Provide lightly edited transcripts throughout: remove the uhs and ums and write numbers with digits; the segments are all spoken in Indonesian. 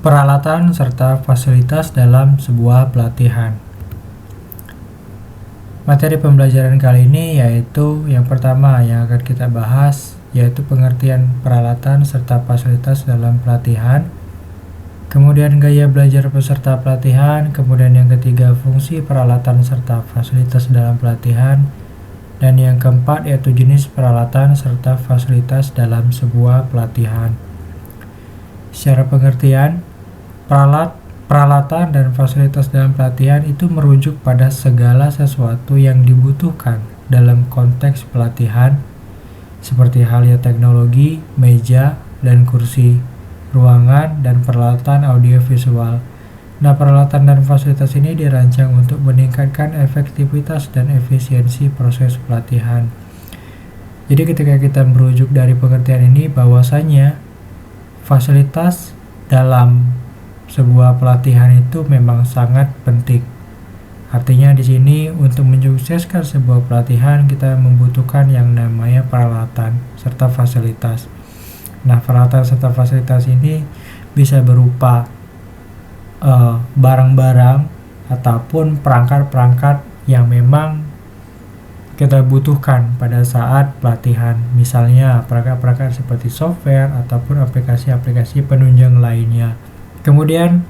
Peralatan serta fasilitas dalam sebuah pelatihan. Materi pembelajaran kali ini yaitu yang pertama yang akan kita bahas, yaitu pengertian peralatan serta fasilitas dalam pelatihan. Kemudian gaya belajar peserta pelatihan, kemudian yang ketiga fungsi peralatan serta fasilitas dalam pelatihan, dan yang keempat yaitu jenis peralatan serta fasilitas dalam sebuah pelatihan. Secara pengertian, peralatan dan fasilitas dalam pelatihan itu merujuk pada segala sesuatu yang dibutuhkan dalam konteks pelatihan, seperti halnya teknologi, meja, dan kursi, ruangan, dan peralatan audiovisual. Nah, peralatan dan fasilitas ini dirancang untuk meningkatkan efektivitas dan efisiensi proses pelatihan. Jadi ketika kita merujuk dari pengertian ini, bahwasanya fasilitas dalam sebuah pelatihan itu memang sangat penting. Artinya di sini untuk mensukseskan sebuah pelatihan kita membutuhkan yang namanya peralatan serta fasilitas. Nah, peralatan serta fasilitas ini bisa berupa barang-barang ataupun perangkat-perangkat yang memang kita butuhkan pada saat pelatihan. Misalnya perangkat-perangkat seperti software ataupun aplikasi-aplikasi penunjang lainnya. Kemudian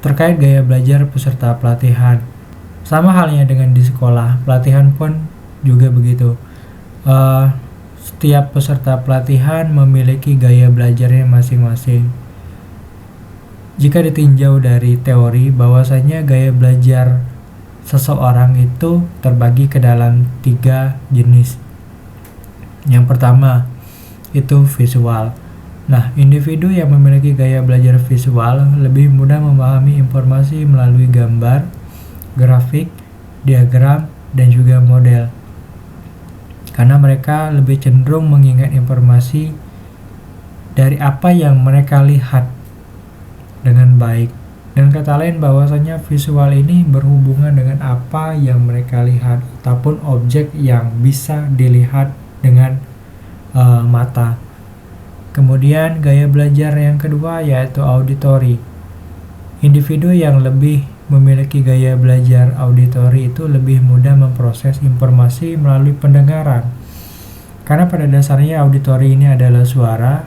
terkait gaya belajar peserta pelatihan, sama halnya dengan di sekolah, pelatihan pun juga begitu. Setiap peserta pelatihan memiliki gaya belajarnya masing-masing. Jika ditinjau dari teori, bahwasanya gaya belajar seseorang itu terbagi ke dalam 3 jenis. Yang pertama itu visual. Nah, individu yang memiliki gaya belajar visual lebih mudah memahami informasi melalui gambar, grafik, diagram, dan juga model. Karena mereka lebih cenderung mengingat informasi dari apa yang mereka lihat dengan baik. Dan kata lain bahwasanya visual ini berhubungan dengan apa yang mereka lihat ataupun objek yang bisa dilihat dengan mata. Kemudian gaya belajar yang kedua yaitu auditory. Individu yang lebih memiliki gaya belajar auditory itu lebih mudah memproses informasi melalui pendengaran. Karena pada dasarnya auditory ini adalah suara.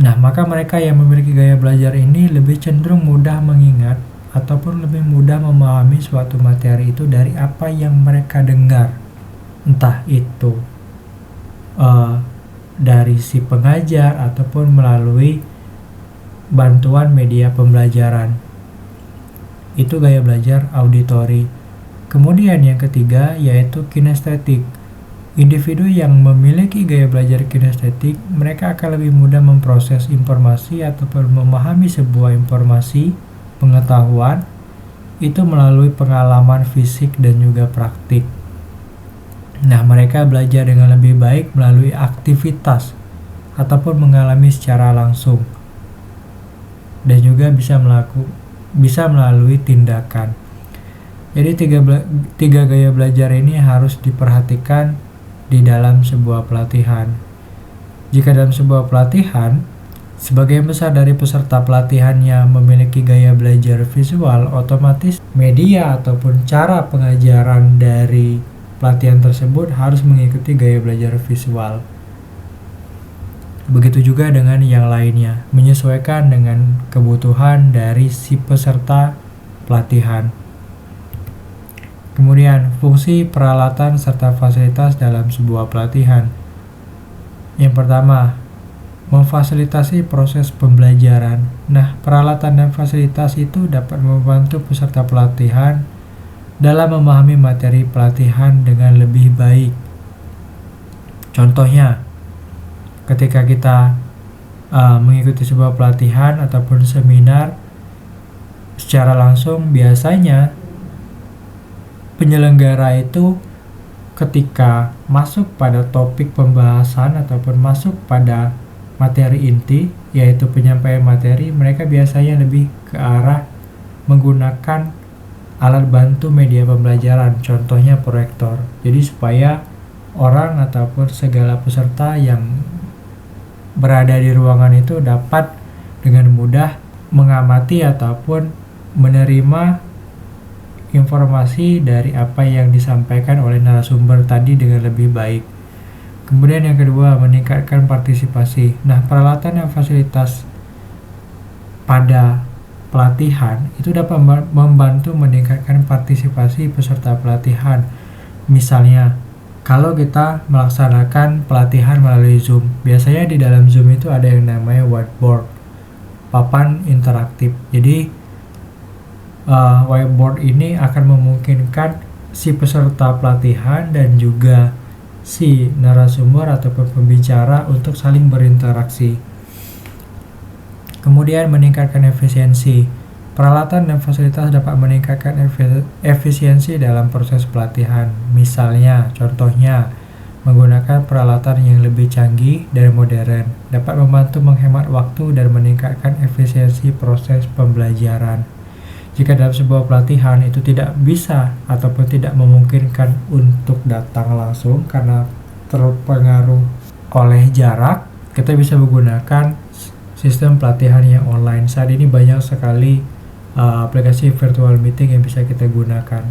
Nah, maka mereka yang memiliki gaya belajar ini lebih cenderung mudah mengingat ataupun lebih mudah memahami suatu materi itu dari apa yang mereka dengar. Entah itu dari si pengajar ataupun melalui bantuan media pembelajaran. Itu gaya belajar auditory. Kemudian yang ketiga yaitu kinestetik. Individu yang memiliki gaya belajar kinestetik, mereka akan lebih mudah memproses informasi ataupun memahami sebuah informasi, pengetahuan, itu melalui pengalaman fisik dan juga praktik. Nah, mereka belajar dengan lebih baik melalui aktivitas ataupun mengalami secara langsung. Dan juga bisa melalui tindakan. Jadi tiga gaya belajar ini harus diperhatikan di dalam sebuah pelatihan. Jika dalam sebuah pelatihan, sebagian besar dari peserta pelatihannya memiliki gaya belajar visual, otomatis media ataupun cara pengajaran dari pelatihan tersebut harus mengikuti gaya belajar visual. Begitu juga dengan yang lainnya, menyesuaikan dengan kebutuhan dari si peserta pelatihan. Kemudian, fungsi peralatan serta fasilitas dalam sebuah pelatihan. Yang pertama, memfasilitasi proses pembelajaran. Nah, peralatan dan fasilitas itu dapat membantu peserta pelatihan dalam memahami materi pelatihan dengan lebih baik. Contohnya, ketika kita mengikuti sebuah pelatihan ataupun seminar secara langsung, biasanya penyelenggara itu ketika masuk pada topik pembahasan ataupun masuk pada materi inti, yaitu penyampaian materi, mereka biasanya lebih ke arah menggunakan alat bantu media pembelajaran, contohnya proyektor. Jadi supaya orang ataupun segala peserta yang berada di ruangan itu dapat dengan mudah mengamati ataupun menerima informasi dari apa yang disampaikan oleh narasumber tadi dengan lebih baik. Kemudian yang kedua, meningkatkan partisipasi. Nah, peralatan dan fasilitas pada pelatihan itu dapat membantu meningkatkan partisipasi peserta pelatihan. Misalnya, kalau kita melaksanakan pelatihan melalui Zoom, biasanya di dalam Zoom itu ada yang namanya whiteboard, papan interaktif. Jadi, whiteboard ini akan memungkinkan si peserta pelatihan dan juga si narasumber ataupun pembicara untuk saling berinteraksi. Kemudian meningkatkan efisiensi. Peralatan dan fasilitas dapat meningkatkan efisiensi dalam proses pelatihan. Misalnya, contohnya, menggunakan peralatan yang lebih canggih dan modern dapat membantu menghemat waktu dan meningkatkan efisiensi proses pembelajaran. Jika dalam sebuah pelatihan itu tidak bisa ataupun tidak memungkinkan untuk datang langsung karena terpengaruh oleh jarak, kita bisa menggunakan sistem pelatihan yang online. Saat ini banyak sekali aplikasi virtual meeting yang bisa kita gunakan.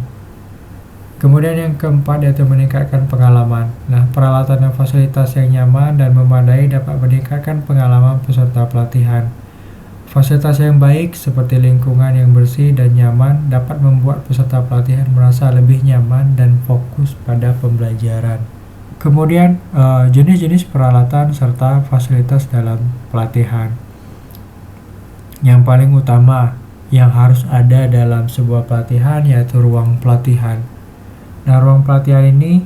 Kemudian yang keempat yaitu meningkatkan pengalaman. Nah, peralatan dan fasilitas yang nyaman dan memadai dapat meningkatkan pengalaman peserta pelatihan. Fasilitas yang baik seperti lingkungan yang bersih dan nyaman dapat membuat peserta pelatihan merasa lebih nyaman dan fokus pada pembelajaran. Kemudian jenis-jenis peralatan serta fasilitas dalam pelatihan. Yang paling utama yang harus ada dalam sebuah pelatihan yaitu ruang pelatihan. Nah, ruang pelatihan ini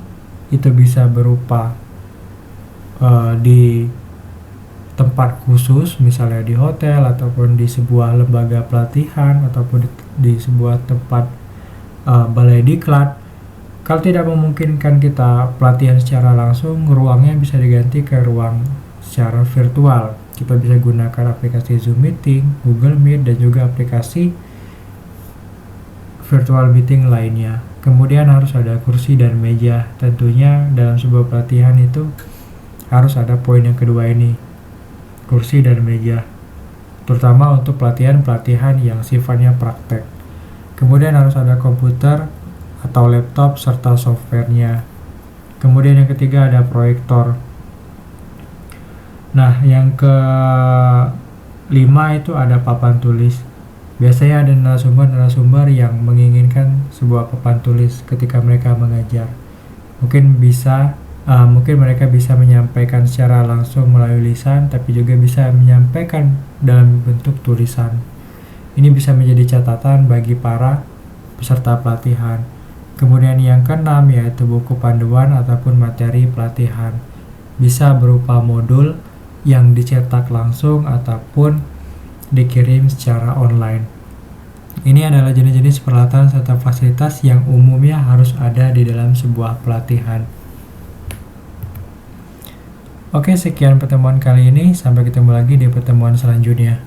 itu bisa berupa di tempat khusus, misalnya di hotel ataupun di sebuah lembaga pelatihan ataupun di sebuah tempat balai diklat. Kalau tidak memungkinkan kita pelatihan secara langsung, ruangnya bisa diganti ke ruang secara virtual. Kita bisa gunakan aplikasi Zoom Meeting, Google Meet, dan juga aplikasi virtual meeting lainnya. Kemudian harus ada kursi dan meja. Tentunya dalam sebuah pelatihan itu harus ada poin yang kedua ini, kursi dan meja, terutama untuk pelatihan-pelatihan yang sifatnya praktek. Kemudian harus ada komputer atau laptop serta softwarenya. Kemudian yang ketiga ada proyektor. Nah, yang kelima itu ada papan tulis. Biasanya ada narasumber yang menginginkan sebuah papan tulis ketika mereka mengajar. Mungkin mereka bisa menyampaikan secara langsung melalui lisan, tapi juga bisa menyampaikan dalam bentuk tulisan. Ini bisa menjadi catatan bagi para peserta pelatihan. Kemudian yang keenam yaitu buku panduan ataupun materi pelatihan. Bisa berupa modul yang dicetak langsung ataupun dikirim secara online. Ini adalah jenis-jenis peralatan serta fasilitas yang umumnya harus ada di dalam sebuah pelatihan. Oke, sekian pertemuan kali ini. Sampai ketemu lagi di pertemuan selanjutnya.